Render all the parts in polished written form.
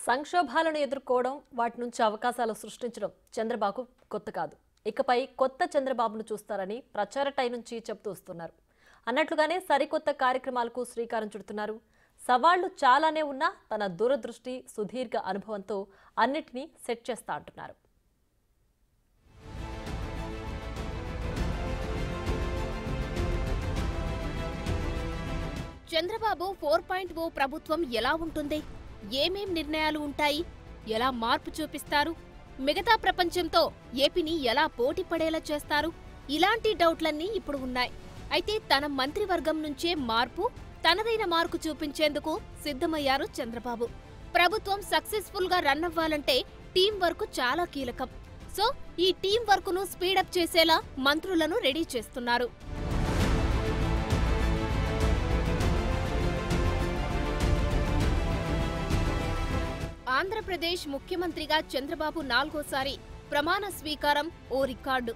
సంక్షోభాలను ఎదుర్కోవడం, వాటి నుంచి అవకాశాలు సృష్టించడం చంద్రబాబు కొత్త కాదు. ఇకపై కొత్త చంద్రబాబును చూస్తారని ప్రచార టై నుంచి చెప్తూ వస్తున్నారు. అన్నట్లుగానే సరికొత్త కార్యక్రమాలకు శ్రీకారం చుడుతున్నారు. సవాళ్లు చాలానే ఉన్నా తన దూరదృష్టి, సుదీర్ఘ అనుభవంతో అన్నిటినీ సెట్ చేస్తా అంటున్నారు. చంద్రబాబు 4.0 ప్రభుత్వం ఎలా ఉంటుంది? ఏమేం నిర్ణయాలు ఉంటాయి? ఎలా మార్పు చూపిస్తారు? మిగతా ప్రపంచంతో ఏపీని ఎలా పోటీ పడేలా చేస్తారు? ఇలాంటి డౌట్లన్నీ ఇప్పుడు ఉన్నాయి. అయితే తన మంత్రివర్గం నుంచే మార్పు, తనదైన మార్కు చూపించేందుకు సిద్ధమయ్యారు చంద్రబాబు. ప్రభుత్వం సక్సెస్ఫుల్ గా రన్ అవ్వాలంటే టీం వర్క్ చాలా కీలకం. సో ఈ టీం వర్క్ ను స్పీడప్ చేసేలా మంత్రులను రెడీ చేస్తున్నారు. ఆంధ్రప్రదేశ్ ముఖ్యమంత్రిగా చంద్రబాబు 4వసారి ప్రమాణ స్వీకారం ఓ రికార్డు.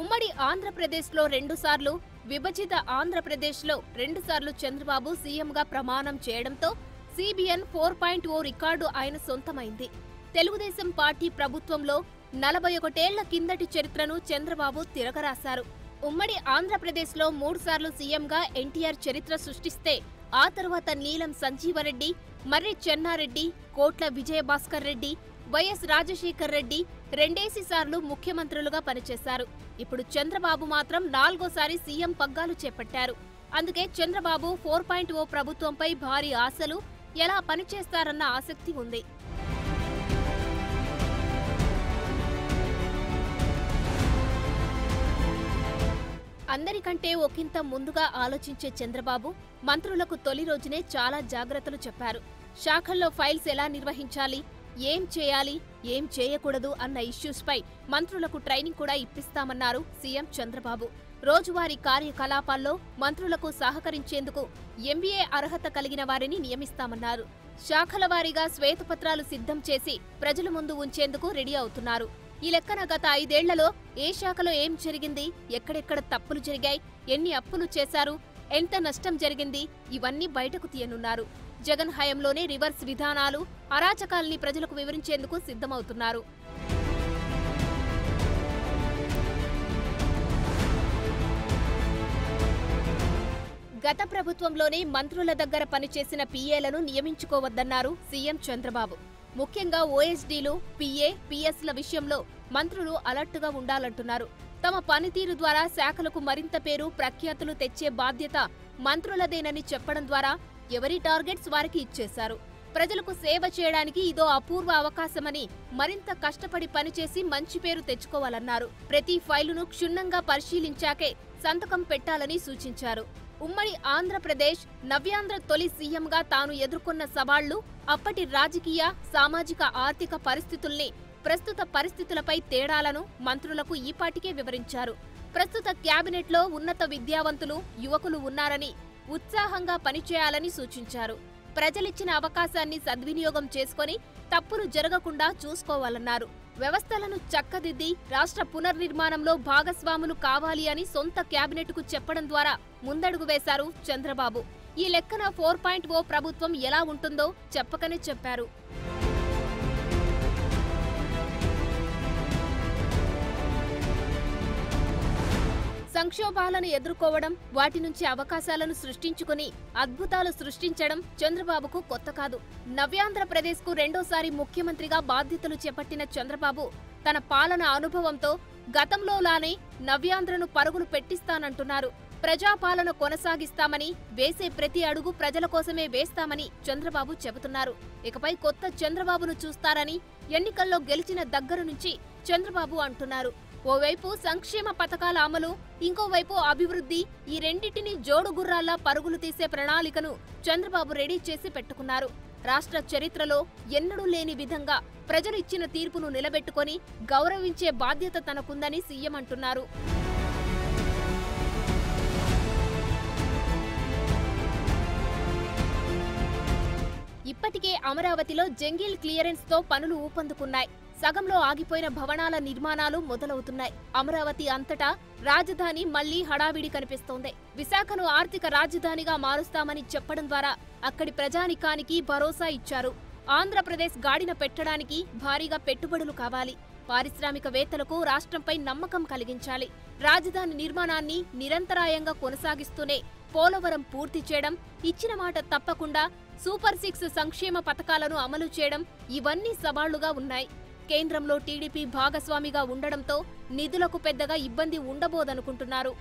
ఉమ్మడి ఆంధ్రప్రదేశ్లో 2 సార్లు, విభజిత ఆంధ్రప్రదేశ్లో 2 సార్లు చంద్రబాబు సీఎంగా ప్రమాణం చేయడంతో CBN 4.0 రికార్డు ఆయన సొంతమైంది. తెలుగుదేశం పార్టీ ప్రభుత్వంలో 41 ఏళ్ల కిందటి చరిత్రను చంద్రబాబు తిరగరాశారు. ఉమ్మడి ఆంధ్రప్రదేశ్లో 3 సార్లు సీఎంగా ఎన్టీఆర్ చరిత్ర సృష్టిస్తే ఆ తర్వాత నీలం సంజీవరెడ్డి, మర్రి చెన్నారెడ్డి, కోట్ల విజయభాస్కర్ రెడ్డి, వైఎస్ రాజశేఖర్ రెడ్డి 2 సార్లు ముఖ్యమంత్రులుగా పనిచేశారు. ఇప్పుడు చంద్రబాబు మాత్రం 4వసారి సీఎం పగ్గాలు చేపట్టారు. అందుకే చంద్రబాబు 4.0 ప్రభుత్వంపై భారీ ఆశలు, ఎలా పనిచేస్తారన్న ఆసక్తి ఉంది. అందరికంటే ఒకంత ముందుగా ఆలోచించే చంద్రబాబు మంత్రులకు తొలి రోజునే చాలా జాగ్రత్తలు చెప్పారు. శాఖల్లో ఫైల్స్ ఎలా నిర్వహించాలి, ఏం చేయాలి, ఏం చేయకూడదు అన్న ఇష్యూస్ పై మంత్రులకు ట్రైనింగ్ కూడా ఇప్పిస్తామన్నారు సీఎం చంద్రబాబు. రోజువారీ కార్యకలాపాల్లో మంత్రులకు సహకరించేందుకు MBA అర్హత కలిగిన వారిని నియమిస్తామన్నారు. శాఖల వారీగా శ్వేతపత్రాలు సిద్ధం చేసి ప్రజల ముందు ఉంచేందుకు రెడీ అవుతున్నారు. ఈ లెక్కన గత 5 ఏళ్లలో ఏ శాఖలో ఏం జరిగింది, ఎక్కడెక్కడ తప్పులు జరిగాయి, ఎన్ని అప్పులు చేశారు, ఎంత నష్టం జరిగింది, ఇవన్నీ బయటకు తీయనున్నారు. జగన్ హయాంలోనే రివర్స్ విధానాలు, అరాచకాల్ని ప్రజలకు వివరించేందుకు సిద్ధమవుతున్నారు. గత ప్రభుత్వంలోనే మంత్రుల దగ్గర పనిచేసిన PAలను నియమించుకోవద్దన్నారు సీఎం చంద్రబాబు. ముఖ్యంగా OSDలు, PA, PSల విషయంలో మంత్రులు అలర్టుగా ఉండాలంటున్నారు. తమ పనితీరు ద్వారా శాఖలకు మరింత పేరు, ప్రఖ్యాతులు తెచ్చే బాధ్యత మంత్రులదేనని చెప్పడం ద్వారా ఎవరి టార్గెట్స్ వారికి ఇచ్చేశారు. ప్రజలకు సేవ చేయడానికి ఇదో అపూర్వ అవకాశమని మరింత కష్టపడి పనిచేసి మంచి పేరు తెచ్చుకోవాలన్నారు. ప్రతి ఫైలును క్షుణ్ణంగా పరిశీలించాకే సంతకం పెట్టాలని సూచించారు. ఉమ్మడి ఆంధ్రప్రదేశ్, నవ్యాంధ్ర తొలి సీఎంగా తాను ఎదుర్కొన్న సవాళ్లు, అప్పటి రాజకీయ, సామాజిక, ఆర్థిక పరిస్థితుల్ని, ప్రస్తుత పరిస్థితులపై తేడాలను మంత్రులకు ఈపాటికే వివరించారు. ప్రస్తుత క్యాబినెట్లో ఉన్నత విద్యావంతులు, యువకులు ఉన్నారని, ఉత్సాహంగా పనిచేయాలని సూచించారు. ప్రజలిచ్చిన అవకాశాన్ని సద్వినియోగం చేసుకుని తప్పులు జరగకుండా చూసుకోవాలన్నారు. వ్యవస్థలను చక్కదిద్ది రాష్ట్ర పునర్నిర్మాణంలో భాగస్వాములు కావాలి అని సొంత క్యాబినెట్కు చెప్పడం ద్వారా ముందడుగు వేశారు చంద్రబాబు. ఈ లెక్కన 4.0 ప్రభుత్వం ఎలా ఉంటుందో చెప్పకనే చెప్పారు. సంక్షోభాలను ఎదుర్కోవడం, వాటి నుంచి అవకాశాలను సృష్టించుకుని అద్భుతాలు సృష్టించడం చంద్రబాబుకు కొత్త కాదు. నవ్యాంధ్రప్రదేశ్కు 2వసారి ముఖ్యమంత్రిగా బాధ్యతలు చేపట్టిన చంద్రబాబు తన పాలన అనుభవంతో గతంలోలానే నవ్యాంధ్రను పరుగులు పెట్టిస్తానంటున్నారు. ప్రజాపాలన కొనసాగిస్తామని, వేసే ప్రతి అడుగు ప్రజల కోసమే వేస్తామని చంద్రబాబు చెబుతున్నారు. ఇకపై కొత్త చంద్రబాబును చూస్తారని ఎన్నికల్లో గెలిచిన దగ్గర నుంచి చంద్రబాబు అంటున్నారు. ఓవైపు సంక్షేమ పథకాల అమలు, ఇంకోవైపు అభివృద్ధి, ఈ రెండింటినీ జోడుగుర్రాల్లా పరుగులు తీసే ప్రణాళికను చంద్రబాబు రెడీ చేసి పెట్టుకున్నారు. రాష్ట్ర చరిత్రలో ఎన్నడూ లేని విధంగా ప్రజలు ఇచ్చిన తీర్పును నిలబెట్టుకొని గౌరవించే బాధ్యత తనకుందని సీఎం అంటున్నారు. ఇప్పటికే అమరావతిలో జంగిల్ క్లియరెన్స్ తో పనులు ఊపందుకున్నాయి. సగంలో ఆగిపోయిన భవనాల నిర్మాణాలు మొదలవుతున్నాయి. అమరావతి అంతటా రాజధాని మళ్లీ హడావిడి కనిపిస్తోంది. విశాఖను ఆర్థిక రాజధానిగా మారుస్తామని చెప్పడం ద్వారా అక్కడి ప్రజానికానికి భరోసా ఇచ్చారు. ఆంధ్రప్రదేశ్ గాడిన పెట్టడానికి భారీగా పెట్టుబడులు కావాలి. పారిశ్రామికవేత్తలకు రాష్ట్రంపై నమ్మకం కలిగించాలి. రాజధాని నిర్మాణాన్ని నిరంతరాయంగా కొనసాగిస్తూనే పోలవరం పూర్తి చేయడం, ఇచ్చిన మాట తప్పకుండా సూపర్ 6 సంక్షేమ పథకాలను అమలు చేయడం ఇవన్నీ సవాళ్లుగా ఉన్నాయి. కేంద్రంలో టీడీపీ భాగస్వామిగా ఉండడంతో నిధులకు పెద్దగా ఇబ్బంది ఉండబోదనుకుంటున్నారు.